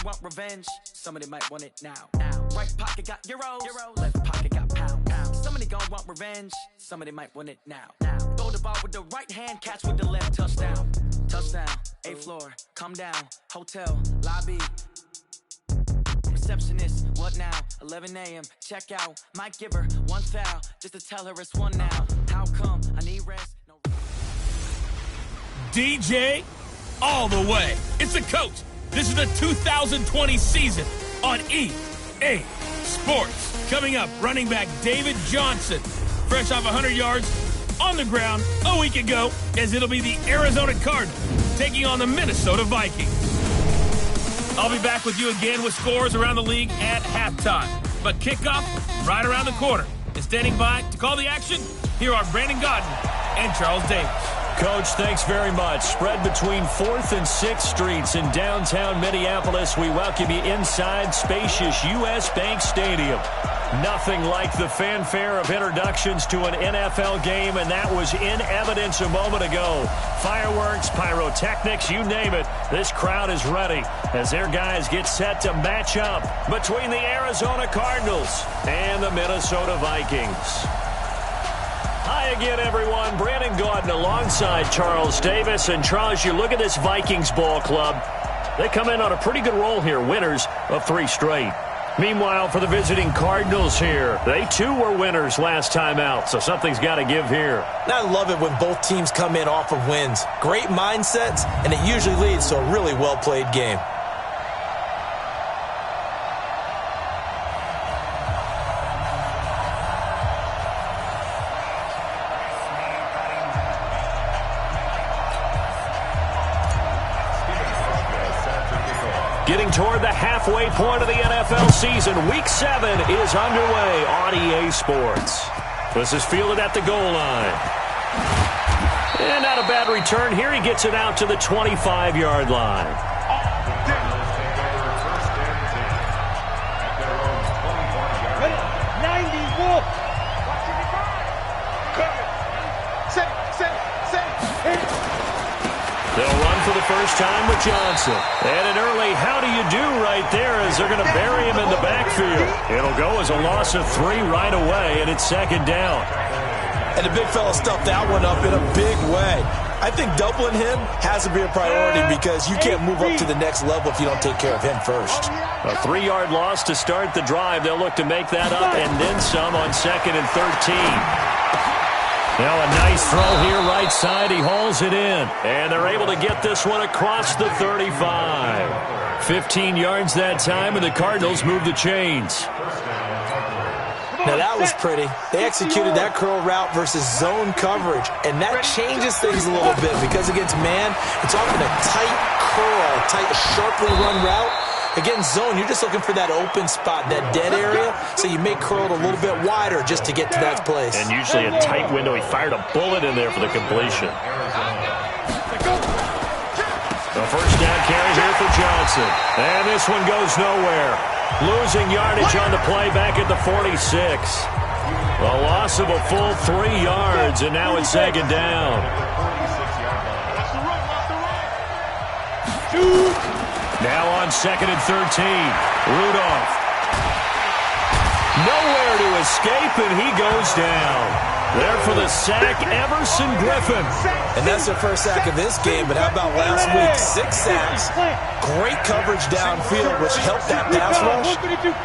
want revenge. Somebody might want it now. Right pocket got euros, left pocket got pound. Somebody gon' want revenge. Somebody might want it now. Throw the ball with the right hand, catch with the left. Touchdown, touchdown. 8th floor, come down. Hotel lobby. Receptionist, what now? 11 a.m. Check out. Might give her one foul just to tell her it's one now. How come I need rest? No. DJ, all the way. It's the coach. This is the 2020 season on EA Sports. Coming up, running back David Johnson, fresh off 100 yards on the ground a week ago, as it'll be the Arizona Cardinals taking on the Minnesota Vikings. I'll be back with you again with scores around the league at halftime. But kickoff right around the corner. And standing by to call the action, here are Brandon Godden and Charles Davis. Coach, thanks very much. Spread between 4th and 6th Streets in downtown Minneapolis. We welcome you inside spacious U.S. Bank Stadium. Nothing like the fanfare of introductions to an NFL game, and that was in evidence a moment ago. Fireworks, pyrotechnics, you name it. This crowd is ready as their guys get set to match up between the Arizona Cardinals and the Minnesota Vikings. Hi again, everyone. Brandon Gaudin alongside Charles Davis. And, Charles, you look at this Vikings ball club. They come in on a pretty good roll here, winners of 3 straight. Meanwhile, for the visiting Cardinals here, they too were winners last time out, so something's got to give here. I love it when both teams come in off of wins. Great mindsets, and it usually leads to a really well-played game. Getting toward the halfway point of the NFL season, Week 7 is underway on EA Sports. This is fielded at the goal line. And not a bad return here. He gets it out to the 25-yard line. They'll run for the first time with Johnson. And an early how do you do right there as they're going to bury him in the backfield. It'll go as a loss of 3 right away, and it's 2nd down. And the big fella stuffed that one up in a big way. I think doubling him has to be a priority because you can't move up to the next level if you don't take care of him first. A 3-yard loss to start the drive. They'll look to make that up and then some on 2nd and 13. Now a nice throw here right side. He hauls it in. And they're able to get this one across the 35. 15 yards that time, and the Cardinals move the chains. Now that was pretty. They executed that curl route versus zone coverage. And that changes things a little bit because against man, it's often a tight curl, tight, sharply run route. Against zone, you're just looking for that open spot, that dead area, so you may curl it a little bit wider just to get to that place. And usually a tight window. He fired a bullet in there for the completion. The first down carry here for Johnson. And this one goes nowhere. Losing yardage on the play back at the 46. A loss of a full 3 yards, and now it's 2nd down. Now on 2nd and 13. Rudolph. Nowhere to escape, and he goes down. There for the sack, Everson Griffin. And that's their first sack of this game, but how about last week? 6 sacks. Great coverage downfield, which helped that pass rush.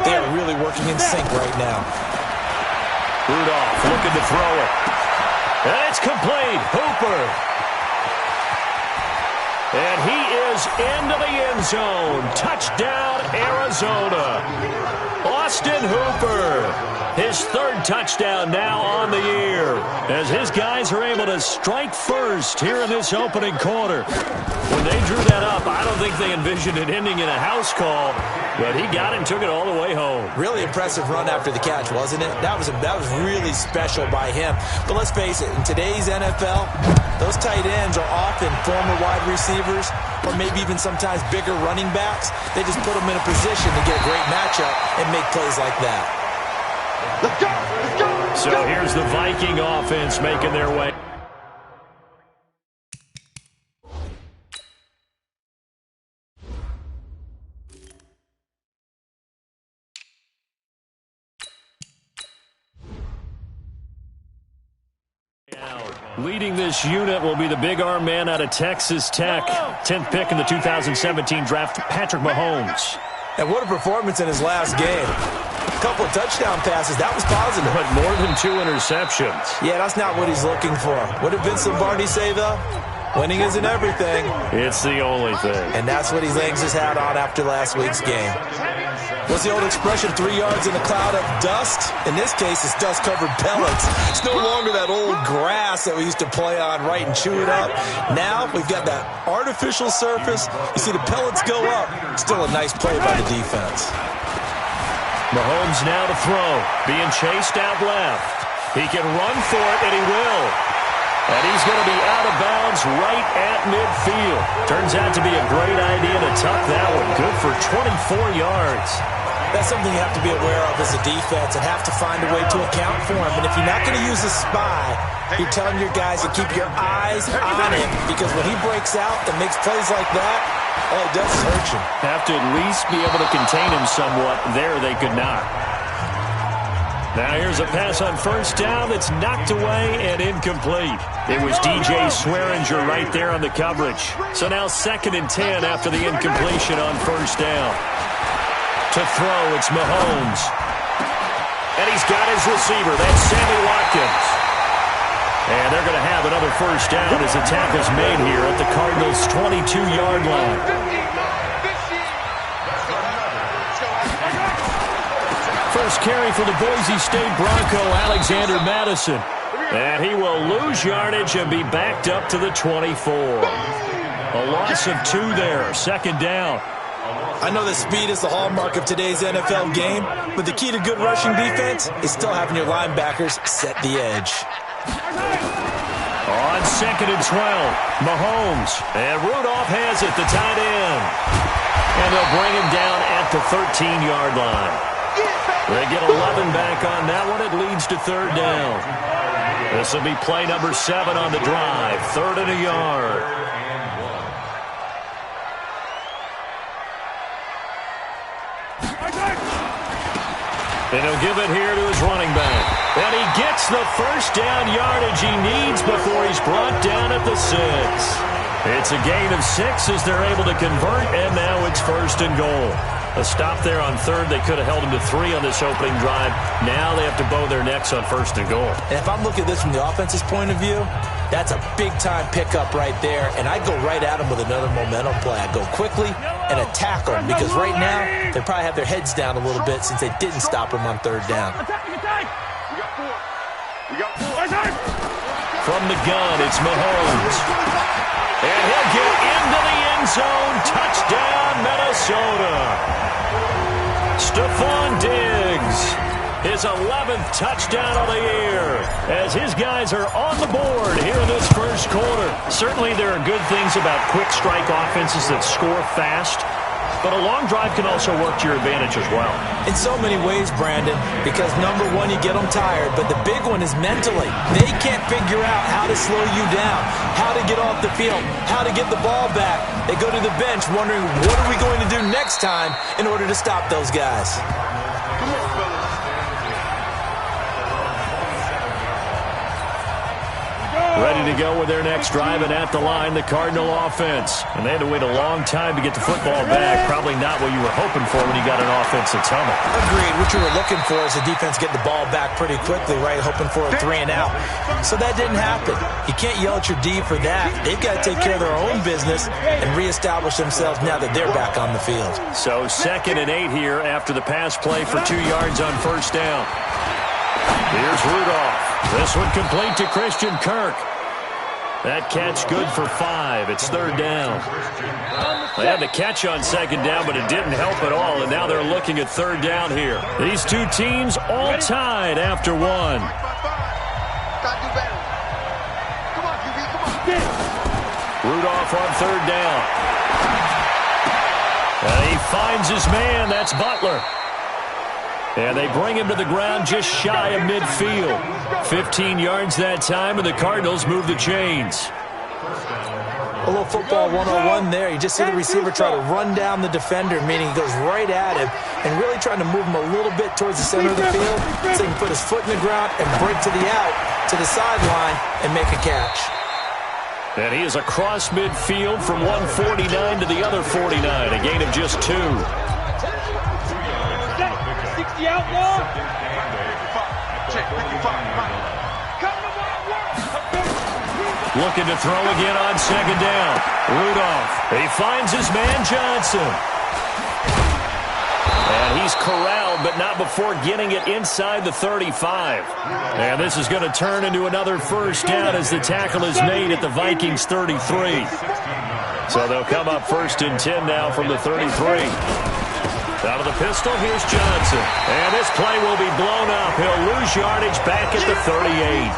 They are really working in sync right now. Rudolph looking to throw it. And it's complete. Hooper. And he is into the end zone. Touchdown, Arizona. Austin Hooper. His 3rd touchdown now on the year. As his guys are able to strike first here in this opening quarter. When they drew that up, I don't think they envisioned it ending in a house call. But he got it and took it all the way home. Really impressive run after the catch, wasn't it? That was really special by him. But let's face it, in today's NFL, those tight ends are often former wide receivers or maybe even sometimes bigger running backs. They just put them in a position to get a great matchup and make plays like that. Let's go! Let's go! So here's the Viking offense making their way. Leading this unit will be the big arm man out of Texas Tech. 10th pick in the 2017 draft, Patrick Mahomes. And what a performance in his last game. A couple of touchdown passes. That was positive. But more than 2 interceptions. Yeah, that's not what he's looking for. What did Vince Lombardi say, though? Winning isn't everything. It's the only thing. And that's what he hangs his hat on after last week's game. What's the old expression, 3 yards in a cloud of dust? In this case, it's dust-covered pellets. It's no longer that old grass that we used to play on, right, and chew it up. Now, we've got that artificial surface. You see the pellets go up. Still a nice play by the defense. Mahomes now to throw. Being chased out left. He can run for it, and he will. And he's going to be out of bounds right at midfield. Turns out to be a great idea to tuck that one. Good for 24 yards. That's something you have to be aware of as a defense and have to find a way to account for him. And if you're not going to use a spy, you're telling your guys to keep your eyes on him, because when he breaks out and makes plays like that, all it does is hurt you. Have to at least be able to contain him somewhat. There they could not. Now here's a pass on first down that's knocked away and incomplete. It was DJ Swearinger right there on the coverage. So now 2nd and 10 after the incompletion on first down. To throw, it's Mahomes. And he's got his receiver. That's Sammy Watkins. And they're going to have another first down as the tackle's made here at the Cardinals' 22-yard line. First carry for the Boise State Bronco, Alexander Madison. And he will lose yardage and be backed up to the 24. A loss of 2 there, 2nd down. I know that speed is the hallmark of today's NFL game, but the key to good rushing defense is still having your linebackers set the edge. On 2nd and 12, Mahomes. And Rudolph has it, the tight end. And they'll bring him down at the 13-yard line. They get 11 back on that one. It leads to 3rd down. This will be play number 7 on the drive. 3rd and a yard. And he'll give it here to his running back. And he gets the first down yardage he needs before he's brought down at the 6. It's a gain of 6 as they're able to convert, and now it's 1st and goal. A stop there on 3rd. They could have held him to 3 on this opening drive. Now they have to bow their necks on 1st and goal. And if I'm looking at this from the offense's point of view, that's a big-time pickup right there. And I go right at them with another momentum play. I go quickly and attack them, because right now they probably have their heads down a little bit since they didn't stop him on 3rd down. From the gun, it's Mahomes. And he'll get into the end zone. Touchdown, Minnesota. Stephon Diggs, his 11th touchdown of the year, as his guys are on the board here in this first quarter. Certainly there are good things about quick strike offenses that score fast, but a long drive can also work to your advantage as well. In so many ways, Brandon, because number one, you get them tired, but the big one is mentally. They can't figure out how to slow you down, how to get off the field, how to get the ball back. They go to the bench wondering, what are we going to do next time in order to stop those guys? Ready to go with their next drive, and at the line, the Cardinal offense. And they had to wait a long time to get the football back. Probably not what you were hoping for when you got an offensive tunnel. Agreed. What you were looking for is the defense get the ball back pretty quickly, right? Hoping for a 3 and out. So that didn't happen. You can't yell at your D for that. They've got to take care of their own business and reestablish themselves now that they're back on the field. So 2nd and 8 here after the pass play for 2 yards on first down. Here's Rudolph. This one complete to Christian Kirk. That catch good for 5. It's 3rd down. They had the catch on 2nd down, but it didn't help at all, and now they're looking at 3rd down here. These two teams all tied after 1. Rudolph on 3rd down. And he finds his man. That's Butler. And they bring him to the ground just shy of midfield. 15 yards that time, and the Cardinals move the chains. A little football 101 there. You just see the receiver try to run down the defender, meaning he goes right at him and really trying to move him a little bit towards the center of the field so he can put his foot in the ground and break to the out, to the sideline, and make a catch. And he is across midfield from 149 to the other 49, a gain of just 2. 60 outlaw. Check 55. Looking to throw again on second down. Rudolph. He finds his man Johnson. And he's corralled, but not before getting it inside the 35. And this is going to turn into another first down as the tackle is made at the Vikings 33. So they'll come up 1st and 10 now from the 33. Out of the pistol, here's Johnson. And this play will be blown up. He'll lose yardage back at the 38.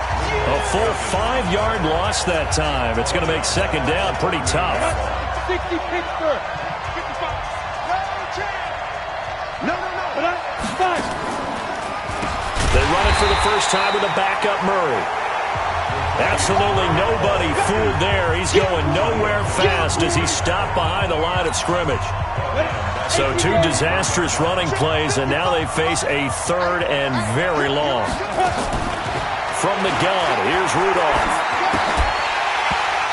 A full 5-yard loss that time. It's going to make second down pretty tough. 60 Pittsburgh. 55. No. They run it for the first time with a backup Murray. Absolutely nobody fooled there. He's going nowhere fast as he's stopped behind the line of scrimmage. So 2 disastrous running plays, and now they face a 3rd and very long. From the gun, here's Rudolph.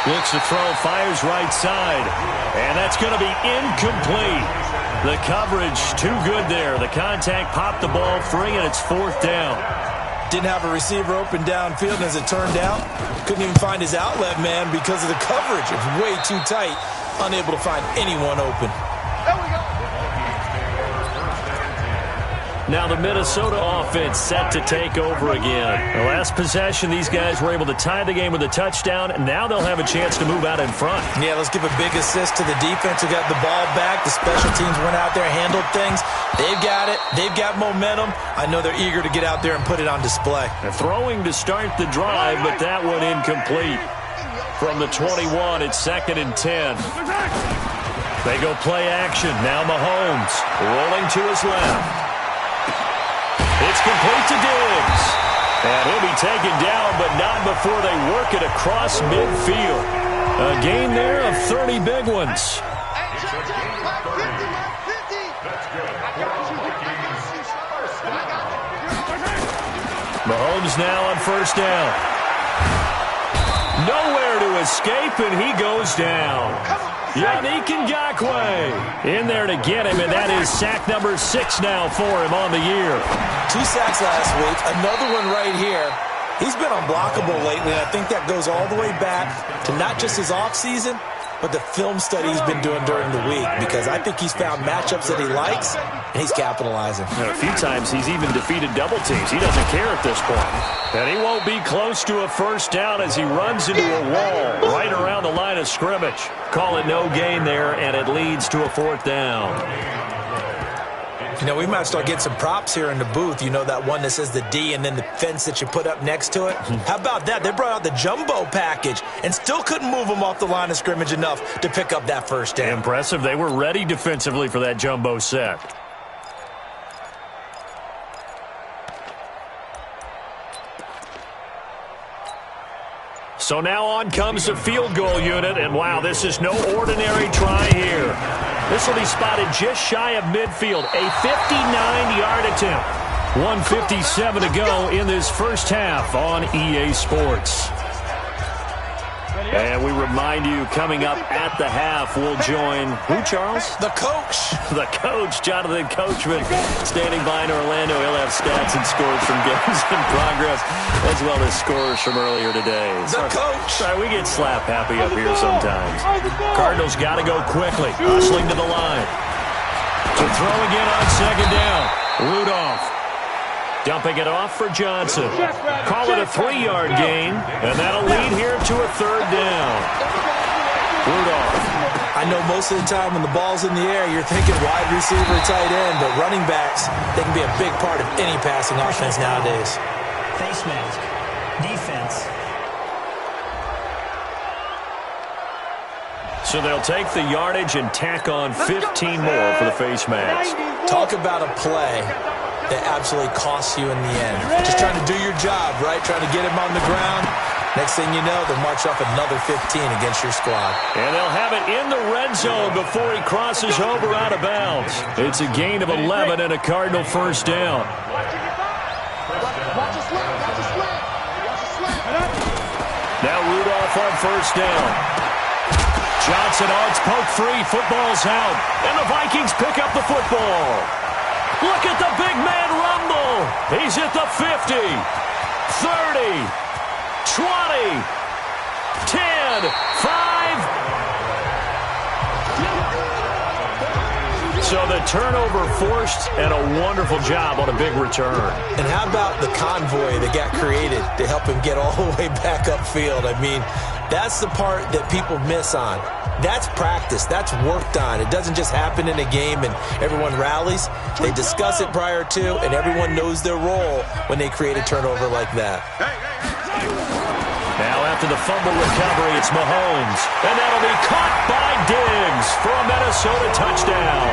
Looks to throw, fires right side, and that's going to be incomplete. The coverage too good there. The contact popped the ball free, and it's 4th down. Didn't have a receiver open downfield, and as it turned out, couldn't even find his outlet man because of the coverage. It was way too tight, unable to find anyone open. There we go. Now the Minnesota offense set to take over again. The last possession, these guys were able to tie the game with a touchdown, and now they'll have a chance to move out in front. Yeah, let's give a big assist to the defense who got the ball back. The special teams went out there, handled things. They've got it. They've got momentum. I know they're eager to get out there and put it on display. They're throwing to start the drive, but that one incomplete. From the 21, it's 2nd and 10. They go play action. Now Mahomes rolling to his left. It's complete to Diggs. And he'll be taken down, but not before they work it across midfield. A gain there of 30 big ones. Mahomes now on 1st down. Nowhere to escape, and he goes down. Yannick Ngakoue in there to get him, and that is sack number 6 now for him on the year. 2 sacks last week, another one right here. He's been unblockable lately, and I think that goes all the way back to not just his offseason, but the film study he's been doing during the week, because I think he's found matchups that he likes, and he's capitalizing. And a few times he's even defeated double teams. He doesn't care at this point. And he won't be close to a first down as he runs into a wall right around the line of scrimmage. Call it no gain there, and it leads to a 4th down. You know, we might start getting some props here in the booth. You know, that one that says the D and then the fence that you put up next to it? How about that? They brought out the jumbo package and still couldn't move them off the line of scrimmage enough to pick up that first down. Impressive. They were ready defensively for that jumbo set. So now on comes the field goal unit, and wow, this is no ordinary try here. This will be spotted just shy of midfield, a 59-yard attempt. 1:57 to go in this first half on EA Sports. And we remind you, coming up at the half, we'll join who, Charles? The coach. The coach, Jonathan Coachman, standing by in Orlando. He'll have stats and scores from games in progress, as well as scores from earlier today. The coach. Sorry, we get slap happy up here sometimes. Cardinals got to go quickly, hustling to the line. To throw again on second down. Rudolph. Dumping it off for Johnson. Call it a 3-yard gain, and that'll lead here to a 3rd down. Rudolph. I know most of the time when the ball's in the air, you're thinking wide receiver, tight end, but running backs, they can be a big part of any passing offense nowadays. Face mask. Defense. So they'll take the yardage and tack on 15 more for the face mask. Talk about a play that absolutely costs you in the end. Just trying to do your job, right? Trying to get him on the ground. Next thing you know, they'll march up another 15 against your squad. And they'll have it in the red zone before he crosses over out of bounds. It's a gain of 11 and a Cardinal first down. Now Rudolph on first down. Johnson on its poke free. Football's out. And the Vikings pick up the football. Look at the big man rumble. He's at the 50, 30, 20, 10, 5. So the turnover forced and a wonderful job on a big return. And how about the convoy that got created to help him get all the way back upfield? I mean, that's the part that people miss on. That's practice. That's worked on. It doesn't just happen in a game and everyone rallies. They discuss it prior to, and everyone knows their role when they create a turnover like that. Now after the fumble recovery, it's Mahomes. And that'll be caught by Diggs for a Minnesota touchdown.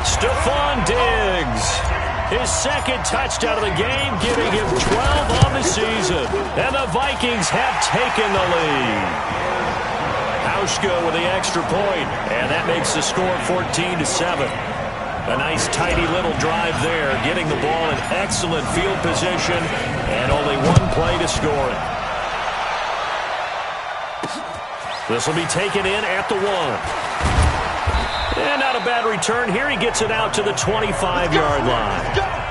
Stephon Diggs, his second touchdown of the game, giving him 12 on the season. And the Vikings have taken the lead. Hauschka with the extra point, and that makes the score 14-7. A nice, tidy little drive there, getting the ball in excellent field position, and only one play to score it. This will be taken in at the 1. And not a bad return here. He gets it out to the 25-yard line.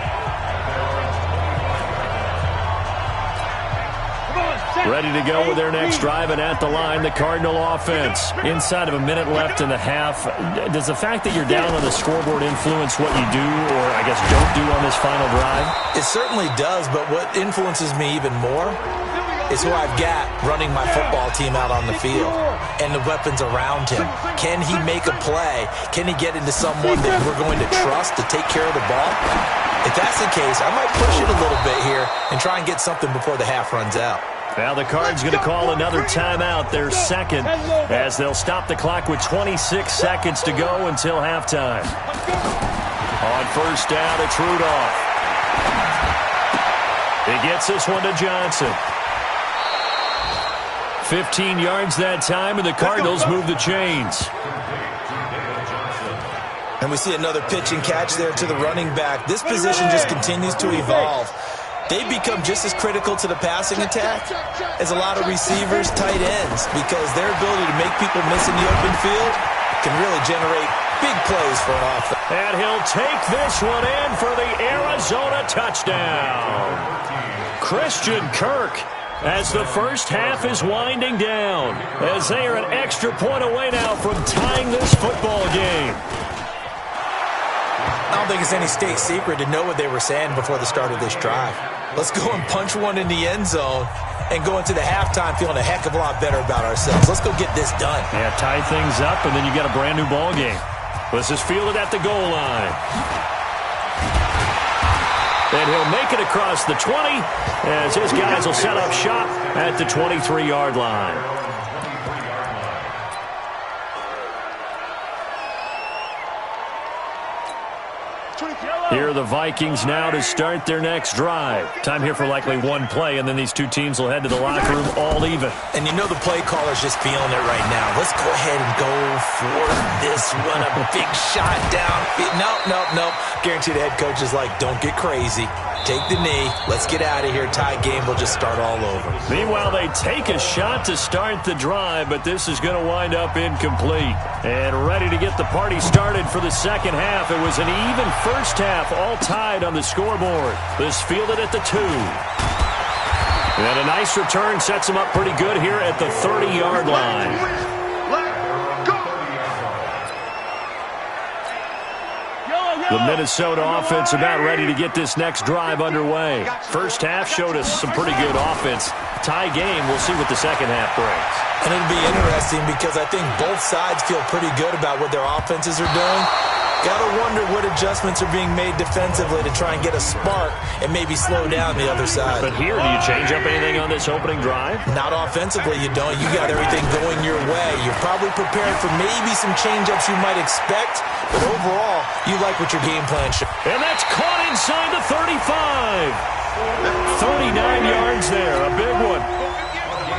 Ready to go with their next drive, and at the line, the Cardinal offense. Inside of a minute left in the half, does the fact that you're down on the scoreboard influence what you do, or I guess don't do on this final drive? It certainly does, but what influences me even more is who I've got running my football team out on the field and the weapons around him. Can he make a play? Can he get into someone that we're going to trust to take care of the ball? If that's the case, I might push it a little bit here and try and get something before the half runs out. Now the Cards going to call another timeout, their second, as they'll stop the clock with 26 seconds to go until halftime. On first down, it's Rudolph. He gets this one to Johnson. 15 yards that time, and the Cardinals move the chains. And we see another pitch and catch there to the running back. This position just continues to evolve. They become just as critical to the passing attack as a lot of receivers, tight ends, because their ability to make people miss in the open field can really generate big plays for an offense. And he'll take this one in for the Arizona touchdown. Christian Kirk, as the first half is winding down, as they are an extra point away now from tying this football game. I don't think it's any state secret to know what they were saying before the start of this drive. Let's go and punch one in the end zone and go into the halftime feeling a heck of a lot better about ourselves. Let's go get this done. Yeah, tie things up, and then you got a brand new ball game. This is fielded at the goal line. And he'll make it across the 20 as his guys will set up shop at the 23-yard line. Here are the Vikings now to start their next drive. Time here for likely one play, and then these two teams will head to the locker room all even. And you know the play caller's just feeling it right now. Let's go ahead and go for this one. A big shot down. Nope. Guarantee the head coach is like, don't get crazy. Take the knee. Let's get out of here. Tie game. We'll just start all over. Meanwhile, they take a shot to start the drive, but this is going to wind up incomplete. And ready to get the party started for the second half. It was an even first half, all tied on the scoreboard. This fielded at the 2. And a nice return sets them up pretty good here at the 30-yard line. The Minnesota offense about ready to get this next drive underway. First half showed us some pretty good offense. Tie game, we'll see what the second half brings. And it'll be interesting because I think both sides feel pretty good about what their offenses are doing. Gotta wonder what adjustments are being made defensively to try and get a spark and maybe slow down the other side. But here, do you change up anything on this opening drive? Not offensively, you don't. You got everything going your way. You're probably prepared for maybe some change-ups you might expect, but overall, you like what your game plan should. And that's caught inside the 35. 39 yards there, a big one.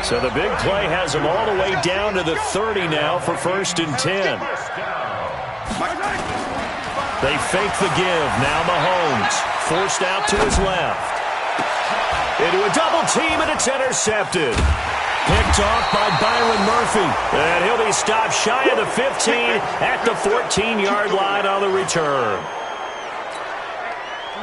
So the big play has him all the way down to the 30 now for 1st and 10. They fake the give. Now Mahomes forced out to his left. Into a double team, and it's intercepted. Picked off by Byron Murphy. And he'll be stopped shy of the 15 at the 14-yard line on the return.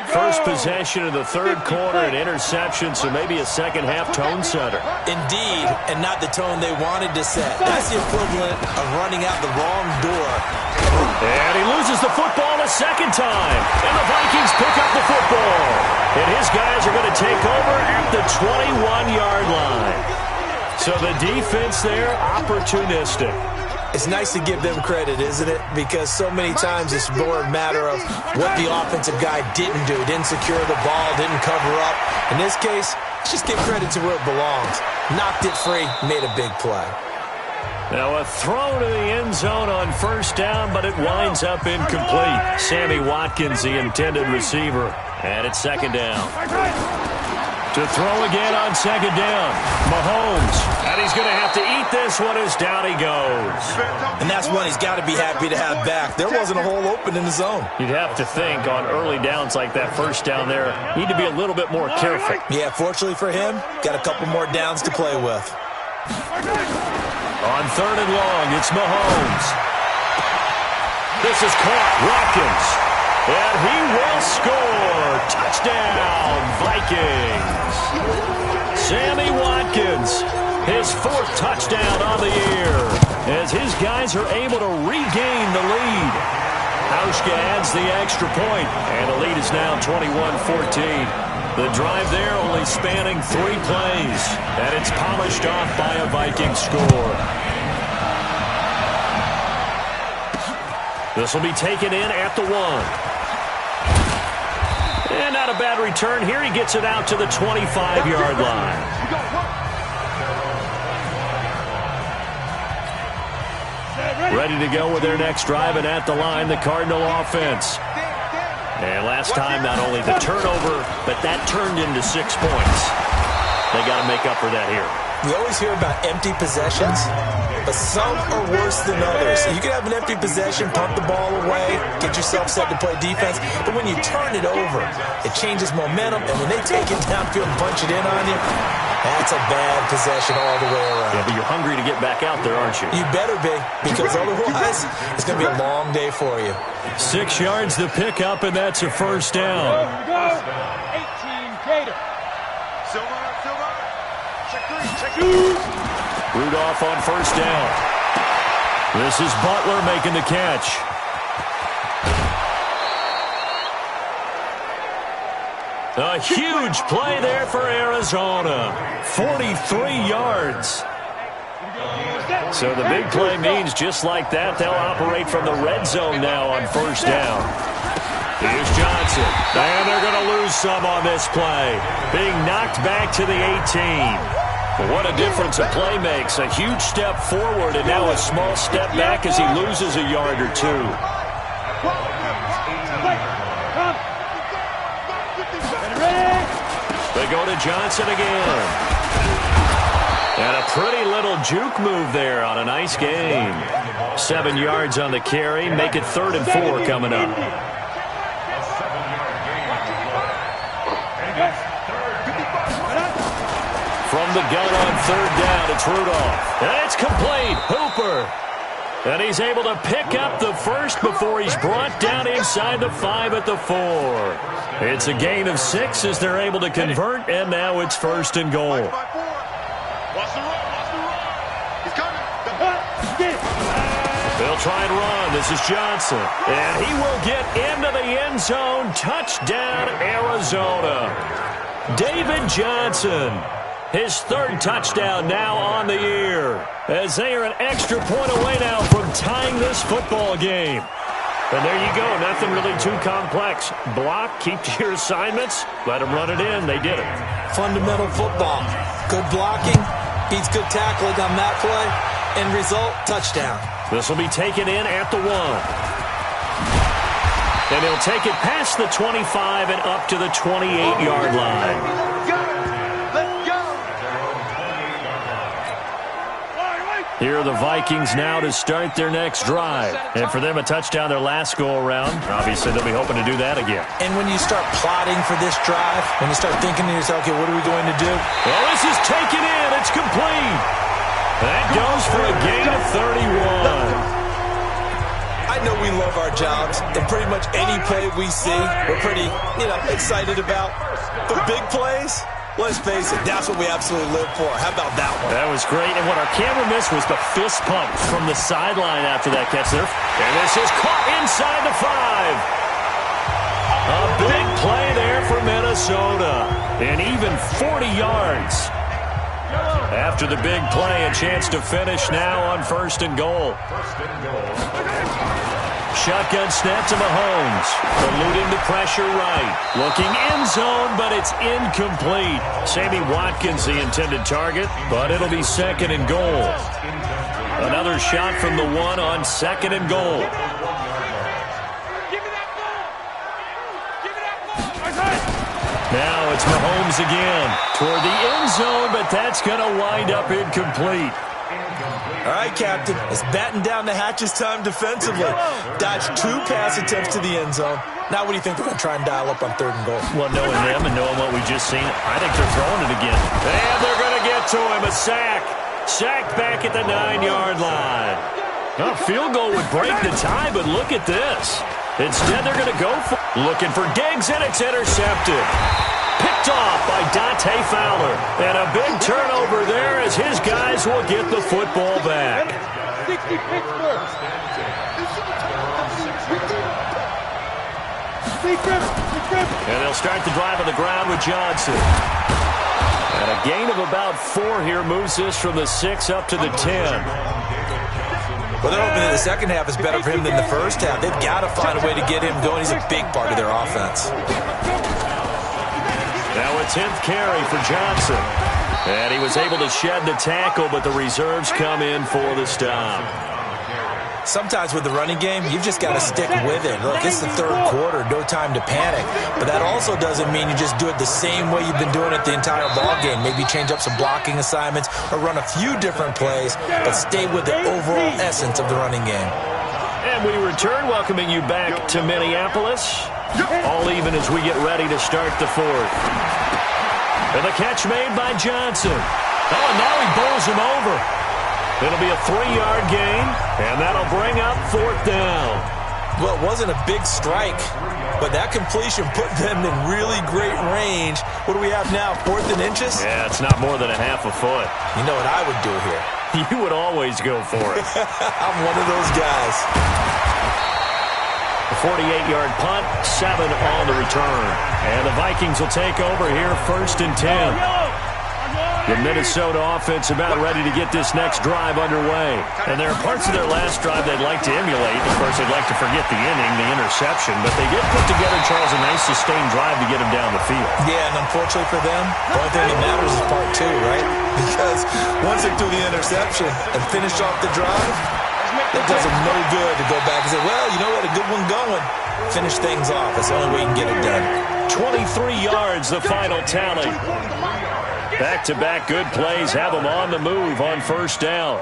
First possession of the third quarter, an interception, so maybe a second-half tone setter. Indeed, and not the tone they wanted to set. That's the equivalent of running out the wrong door. And he loses the football a second time. And the Vikings pick up the football. And his guys are going to take over at the 21-yard line. So the defense there, opportunistic. It's nice to give them credit, isn't it? Because so many times it's more a matter of what the offensive guy didn't do. Didn't secure the ball, didn't cover up. In this case, let's just give credit to where it belongs. Knocked it free, made a big play. Now a throw to the end zone on first down, but it winds up incomplete. Sammy Watkins, the intended receiver. And it's second down. To throw again on second down. Mahomes. And he's going to have to eat this one as down he goes. And that's one he's got to be happy to have back. There wasn't a hole open in the zone. You'd have to think on early downs like that first down there, need to be a little bit more careful. Yeah, fortunately for him, got a couple more downs to play with. On third and long, it's Mahomes. This is caught. Watkins. And he will score. Touchdown, Vikings. Sammy Watkins, his 4th touchdown on the year, as his guys are able to regain the lead. Hauschka adds the extra point, and the lead is now 21-14. The drive there only spanning 3 plays, and it's polished off by a Viking score. This will be taken in at the 1. And not a bad return here. He gets it out to the 25-yard line. Ready to go with their next drive, and at the line, the Cardinal offense. And last time, not only the turnover, but that turned into 6 points. They got to make up for that here. We always hear about empty possessions, but some are worse than others. So you can have an empty possession, punt the ball away, get yourself set to play defense, but when you turn it over, it changes momentum, and when they take it downfield and punch it in on you, that's a bad possession all the way around. Yeah, but you're hungry to get back out there, aren't you? You better be, because otherwise, it's going to be a long day for you. 6 yards to pick up, and that's a first down. 18 Gator. Rudolph on first down. This is Butler making the catch. A huge play there for Arizona. 43 yards. So the big play means just like that, they'll operate from the red zone now on first down. Here's Johnson. And they're going to lose some on this play. Being knocked back to the 18. What a difference a play makes. A huge step forward and now a small step back as he loses a yard or 2. They go to Johnson again. And a pretty little juke move there on a nice game. 7 yards on the carry. Make it 3rd and 4 coming up. From the gun on third down, it's Rudolph. And it's complete. Hooper. And he's able to pick up the first before he's brought down inside the 5 at the 4. It's a gain of 6 as they're able to convert, and now it's 1st and goal. They'll try and run. This is Johnson. And he will get into the end zone. Touchdown, Arizona. David Johnson. His 3rd touchdown now on the year, as they are an extra point away now from tying this football game. And there you go. Nothing really too complex. Block, keep to your assignments, let them run it in. They did it. Fundamental football. Good blocking beats good tackling on that play. End result, touchdown. This will be taken in at the 1. And he'll take it past the 25 and up to the 28-yard line. Here are the Vikings now to start their next drive. And for them, a touchdown their last go-around. Obviously, they'll be hoping to do that again. And when you start plotting for this drive, when you start thinking to yourself, okay, what are we going to do? Well, this is taken in. It's complete. That goes for a gain of 31. I know we love our jobs, and pretty much any play we see, we're pretty, excited about. But big plays, let's face it, that's what we absolutely live for. How about that one? That was great, and what our camera missed was the fist pump from the sideline after that catch there. And this is caught inside the 5. A big play there for Minnesota, and even 40 yards. After the big play, a chance to finish now on 1st and goal. Shotgun snap to Mahomes. Eluding the pressure right. Looking end zone, but it's incomplete. Sammy Watkins, the intended target, but it'll be 2nd and goal. Another shot from the 1 on 2nd and goal. Now it's Mahomes again toward the end zone, but that's going to wind up incomplete. All right, Captain, it's batten down the hatches time defensively. Dodged 2 pass attempts to the end zone. Now what do you think they're going to try and dial up on 3rd and goal? Well, knowing them and knowing what we just seen, I think they're throwing it again. And they're going to get to him. A sack. Sacked back at the 9-yard line. A field goal would break the tie, but look at this. Instead, they're going to go for looking for Diggs, and it's intercepted. Picked off by Dante Fowler. And a big turnover there as his guys will get the football back. 60 Pittsburgh. And they'll start the drive on the ground with Johnson. And a gain of about 4 here moves this from the 6 up to the 10. Well, they're hoping that the second half is better for him than the first half. They've got to find a way to get him going. He's a big part of their offense. Now a 10th carry for Johnson. And he was able to shed the tackle, but the reserves come in for the stop. Sometimes with the running game, you've just got to stick with it. Look, it's the 3rd quarter, no time to panic. But that also doesn't mean you just do it the same way you've been doing it the entire ball game. Maybe change up some blocking assignments or run a few different plays, but stay with the overall essence of the running game. And we return, welcoming you back to Minneapolis. All even as we get ready to start the 4th. And the catch made by Johnson. Oh, and now he bowls him over. It'll be a 3-yard gain, and that'll bring up 4th down. Well, it wasn't a big strike, but that completion put them in really great range. What do we have now, 4th and inches? Yeah, it's not more than a half a foot. You know what I would do here? You would always go for it. I'm one of those guys. A 48-yard punt, 7 on the return. And the Vikings will take over here 1st and 10. The Minnesota offense about ready to get this next drive underway. And there are parts of their last drive they'd like to emulate. Of course, they'd like to forget the inning, the interception. But they did put together, Charles, a nice sustained drive to get them down the field. Yeah, and unfortunately for them, the only thing that matters is part 2, right? Because once they threw the interception and finished off the drive, it does them no good to go back and say, well, you know what, a good one going. Finish things off. That's the only way you can get it done. 23 yards, the final tally. Back-to-back good plays have them on the move on 1st down.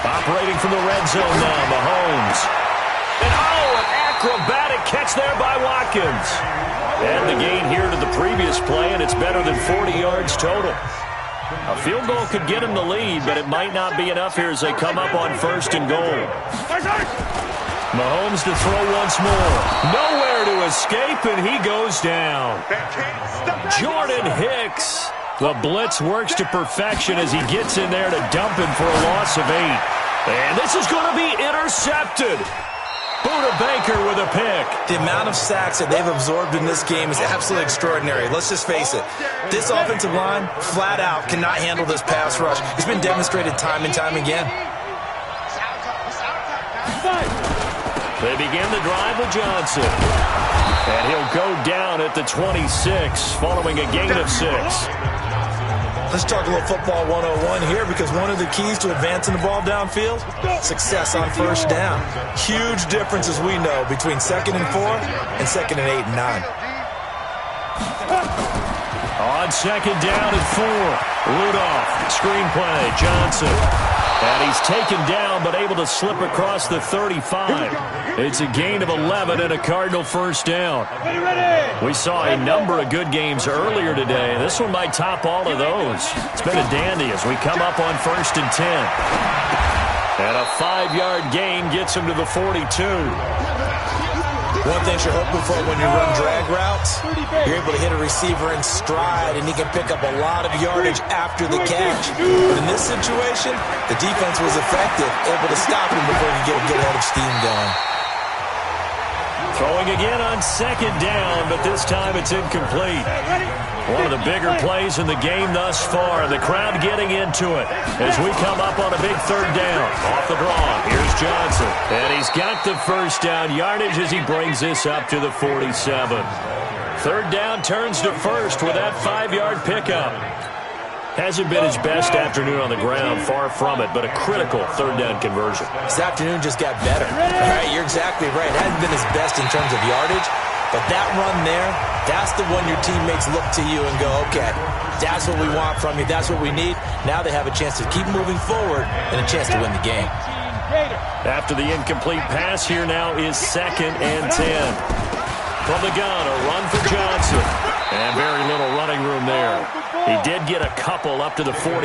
Operating from the red zone now, Mahomes. And an acrobatic catch there by Watkins. And the gain here to the previous play, and it's better than 40 yards total. A field goal could get him the lead, but it might not be enough here as they come up on 1st and goal. Mahomes to throw once more. Nowhere to escape, and he goes down. Jordan Hicks. The blitz works to perfection as he gets in there to dump him for a loss of 8. And this is going to be intercepted. Buda Baker with a pick. The amount of sacks that they've absorbed in this game is absolutely extraordinary. Let's just face it. This offensive line, flat out, cannot handle this pass rush. It's been demonstrated time and time again. They begin the drive with Johnson. And he'll go down at the 26 following a gain of 6. Let's talk a little football 101 here, because one of the keys to advancing the ball downfield, success on first down. Huge difference, as we know, between 2nd and 4 and 2nd and 8 and 9. On 2nd down and 4, Rudolph, screen play, Johnson. And he's taken down, but able to slip across the 35. It's a gain of 11 and a Cardinal first down. We saw a number of good games earlier today. This one might top all of those. It's been a dandy as we come up on 1st and 10. And a 5-yard gain gets him to the 42. One thing you're hoping for when you run drag routes, you're able to hit a receiver in stride, and he can pick up a lot of yardage after the catch. But in this situation, the defense was effective, able to stop him before he could get a good head of steam going. Throwing again on 2nd down, but this time it's incomplete. One of the bigger plays in the game thus far. The crowd getting into it as we come up on a big 3rd down. Off the draw, here's Johnson. And he's got the first down yardage as he brings this up to the 47. 3rd down turns to 1st with that 5-yard pickup. Hasn't been his best afternoon on the ground, far from it, but a critical 3rd down conversion. This afternoon just got better. All right, you're exactly right. It hasn't been his best in terms of yardage, but that run there, that's the one your teammates look to you and go, okay, that's what we want from you, that's what we need. Now they have a chance to keep moving forward and a chance to win the game. After the incomplete pass, here now is 2nd and 10. From the gun, a run for Johnson. And very little running room there. He did get a couple up to the 49.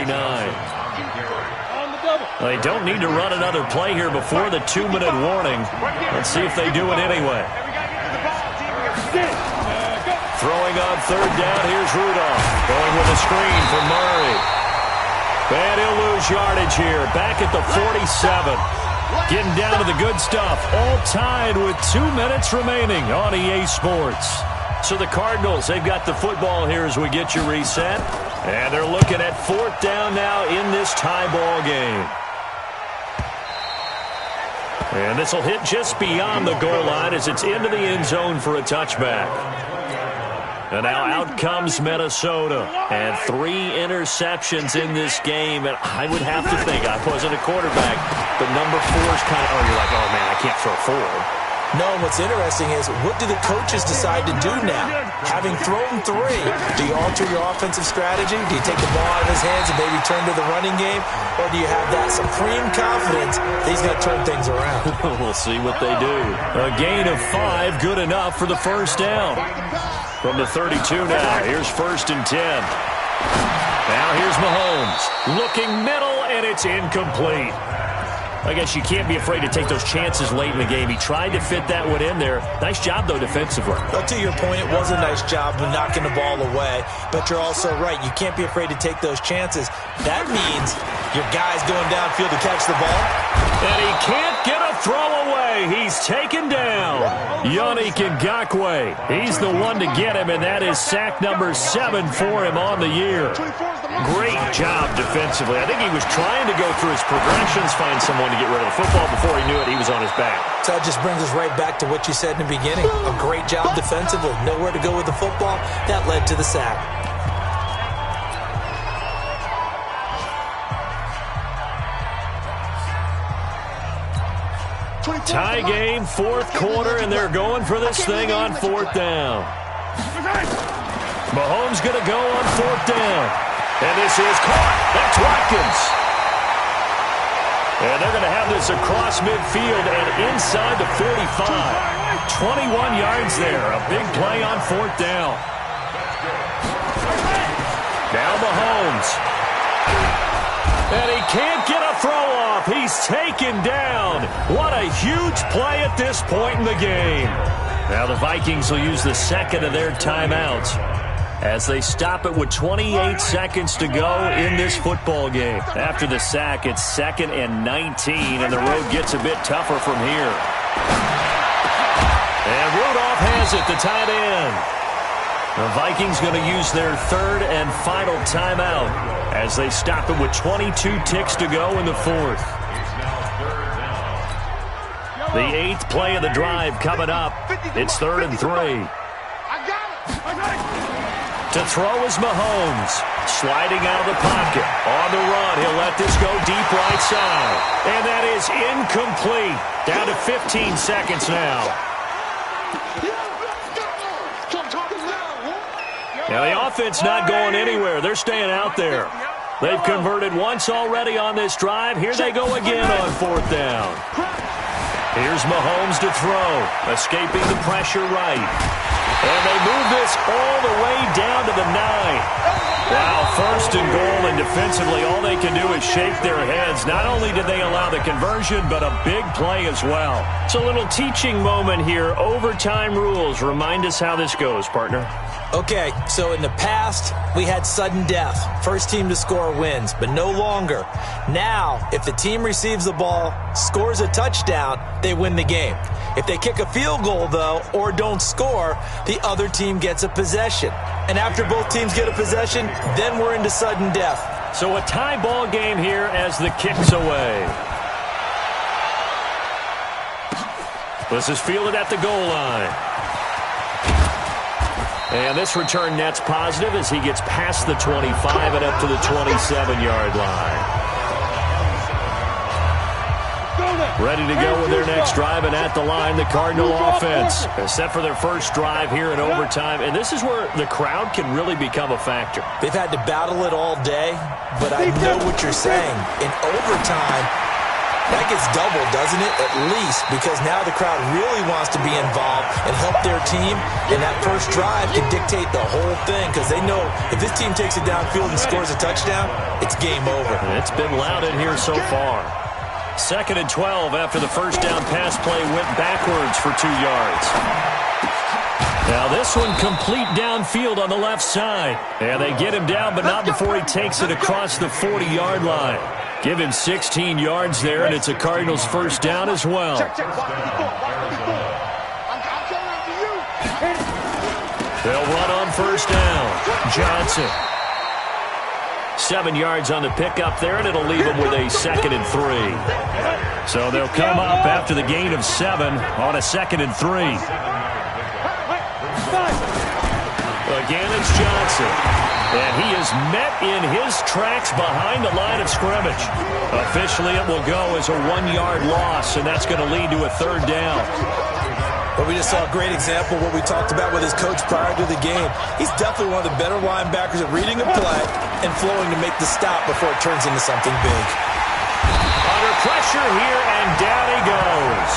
They don't need to run another play here before the 2-minute warning. Let's see if they do it anyway. Throwing on 3rd down, here's Rudolph. Going with a screen for Murray. And he'll lose yardage here. Back at the 47. Getting down to the good stuff. All tied with 2 minutes remaining on EA Sports. So the Cardinals, they've got the football here as we get you reset. And they're looking at 4th down now in this tie ball game. And this will hit just beyond the goal line as it's into the end zone for a touchback. And now out comes Minnesota. And 3 interceptions in this game. And I would have to think, I wasn't a quarterback, but number 4 is kind of, you're like, oh man, I can't throw 4. No, what's interesting is, what do the coaches decide to do now? Having thrown 3, do you alter your offensive strategy? Do you take the ball out of his hands and maybe turn to the running game? Or do you have that supreme confidence that he's going to turn things around? We'll see what they do. A gain of 5, good enough for the first down. From the 32 now, here's 1st and 10. Now here's Mahomes. Looking middle, and it's incomplete. I guess you can't be afraid to take those chances late in the game. He tried to fit that one in there. Nice job, though, defensively. Well, to your point, it was a nice job of knocking the ball away. But you're also right. You can't be afraid to take those chances. That means your guy's going downfield to catch the ball. And he can't get a throw away. He's taken down. Yannick Ngakoue. He's the one to get him, and that is sack number 7 for him on the year. Great job defensively. I think he was trying to go through his progressions, find someone to get rid of the football. Before he knew it, he was on his back. So that just brings us right back to what you said in the beginning. A great job defensively. Nowhere to go with the football. That led to the sack. Tie game, 4th quarter, and they're going for this thing on 4th down. Mahomes going to go on 4th down. And this is caught. That's Watkins. And they're going to have this across midfield and inside the 45. 21 yards there. A big play on 4th down. Now Mahomes. And he can't get a throw off. He's taken down. What a huge play at this point in the game. Now the Vikings will use the 2nd of their timeouts as they stop it with 28 seconds to go in this football game. After the sack, it's 2nd and 19, and the road gets a bit tougher from here. And Rudolph has it, the tight end. The Vikings going to use their 3rd and final timeout as they stop it with 22 ticks to go in the 4th. The 8th play of the drive coming up. It's 3rd and 3. To throw is Mahomes. Sliding out of the pocket. On the run, he'll let this go deep right side. And that is incomplete. Down to 15 seconds now. Now the offense not going anywhere. They're staying out there. They've converted once already on this drive. Here they go again on 4th down. Here's Mahomes to throw. Escaping the pressure right. And they move this all the way down to the 9. Wow, 1st and goal, and defensively all they can do is shake their heads. Not only did they allow the conversion, but a big play as well. It's a little teaching moment here. Overtime rules. Remind us how this goes, partner. Okay, so in the past, we had sudden death. First team to score wins, but no longer. Now, if the team receives the ball, scores a touchdown, they win the game. If they kick a field goal, though, or don't score, the other team gets a possession. And after both teams get a possession, then we're into sudden death. So a tie ball game here as the kick's away. This is fielded at the goal line. And this return net's positive as he gets past the 25 and up to the 27-yard line. Ready to go with their next drive, and at the line, the Cardinal offense. Set for their first drive here in overtime, and this is where the crowd can really become a factor. They've had to battle it all day, but I know what you're saying. In overtime, that gets doubled, doesn't it? At least, because now the crowd really wants to be involved and help their team, and that first drive can dictate the whole thing because they know if this team takes it downfield and scores a touchdown, it's game over. It's been loud in here so far. 2nd and 12 after the first down pass play went backwards for 2 yards. Now this one complete downfield on the left side. And they get him down, but not before he takes it across the 40-yard line. Give him 16 yards there, and it's a Cardinals first down as well. They'll run on first down. Johnson. 7 yards on the pickup there, and it'll leave them with a 2nd and 3. So they'll come up after the gain of 7 on a 2nd and 3. Again, it's Johnson. And he is met in his tracks behind the line of scrimmage. Officially, it will go as a 1-yard loss, and that's going to lead to a 3rd down. But we just saw a great example of what we talked about with his coach prior to the game. He's definitely one of the better linebackers at reading a play and flowing to make the stop before it turns into something big. Under pressure here, and down he goes.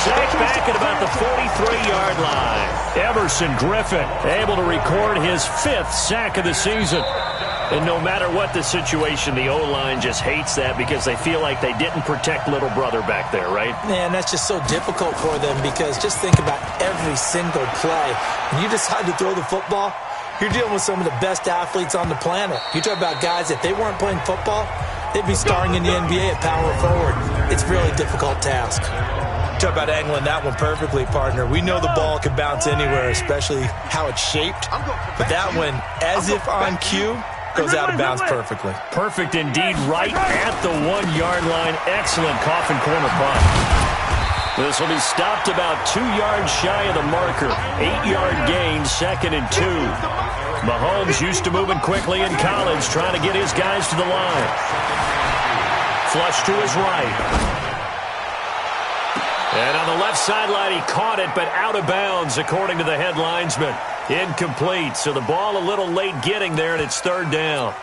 Sacked back at about the 43-yard line. Everson Griffin able to record his 5th sack of the season. And no matter what the situation, the O-line just hates that because they feel like they didn't protect little brother back there, right? Man, that's just so difficult for them because just think about every single play. When you decide to throw the football, you're dealing with some of the best athletes on the planet. You talk about guys, if they weren't playing football, they'd be starring in the NBA at power forward. It's a really difficult task. Talk about angling that one perfectly, partner. We know the ball can bounce anywhere, especially how it's shaped. But that one, as if on cue, goes out of bounds perfectly. Perfect indeed, right at the 1-yard line. Excellent coffin corner punt. This will be stopped about 2 yards shy of the marker. 8-yard gain, 2nd and 2. Mahomes used to moving quickly in college, trying to get his guys to the line. Flush to his right. And on the left sideline, he caught it, but out of bounds, according to the head linesman. Incomplete, so the ball a little late getting there, and it's 3rd down.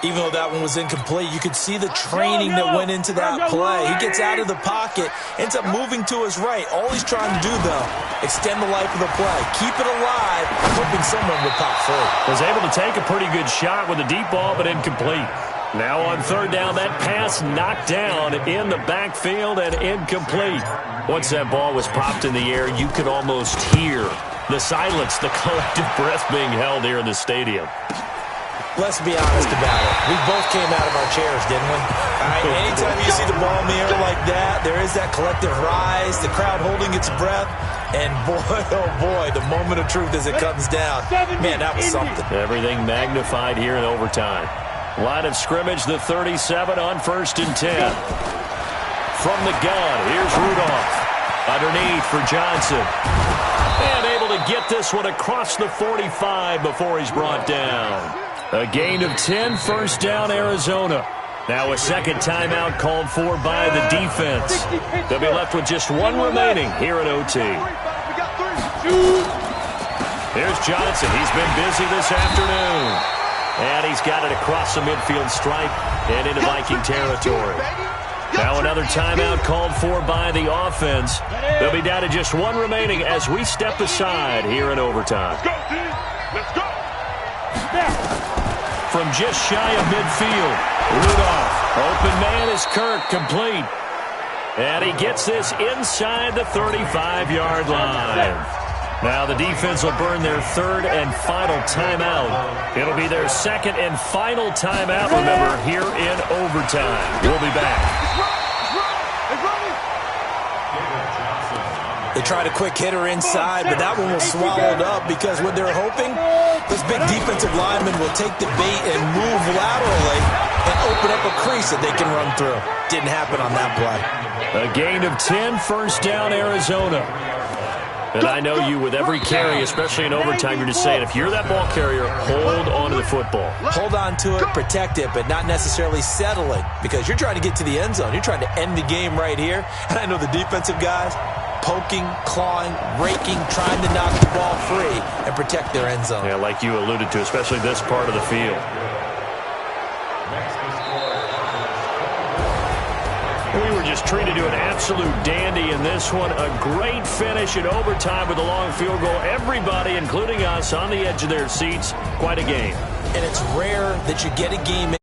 Even though that one was incomplete, you could see the training that went into that play. He gets out of the pocket, ends up moving to his right. All he's trying to do, though, extend the life of the play. Keep it alive, hoping someone would pop free. Was able to take a pretty good shot with a deep ball, but incomplete. Now on 3rd down, that pass knocked down in the backfield and incomplete. Once that ball was popped in the air, you could almost hear the silence, the collective breath being held here in the stadium. Let's be honest about it. We both came out of our chairs, didn't we? Anytime you see the ball in the air like that, there is that collective rise, the crowd holding its breath, and boy, oh boy, the moment of truth as it comes down. Man, that was something. Everything magnified here in overtime. Line of scrimmage, the 37 on 1st and 10. From the gun, here's Rudolph. feet for Johnson. And able to get this one across the 45 before he's brought down. A gain of 10, first down, Arizona. Now a second timeout called for by the defense. They'll be left with just one remaining here at OT. Here's Johnson. He's been busy this afternoon. And he's got it across the midfield stripe and into Viking territory. Now another timeout called for by the offense. They'll be down to just one remaining as we step aside here in overtime. Let's go. From just shy of midfield, Rudolph. Open man is Kirk, complete. And he gets this inside the 35-yard line. Now the defense will burn their third and final timeout. It'll be their second and final timeout, remember, here in overtime. We'll be back. They tried a quick hitter inside, but that one was swallowed up because what they're hoping, this big defensive lineman will take the bait and move laterally and open up a crease that they can run through. Didn't happen on that play. A gain of 10, first down, Arizona. And I know you, with every carry, especially in overtime, you're just saying, if you're that ball carrier, hold on to the football. Hold on to it, protect it, but not necessarily settle it because you're trying to get to the end zone. You're trying to end the game right here. And I know the defensive guys poking, clawing, raking, trying to knock the ball free and protect their end zone. Yeah, like you alluded to, especially this part of the field. We were just treated to an absolute dandy in this one. A great finish in overtime with a long field goal. Everybody, including us, on the edge of their seats. Quite a game. And it's rare that you get a game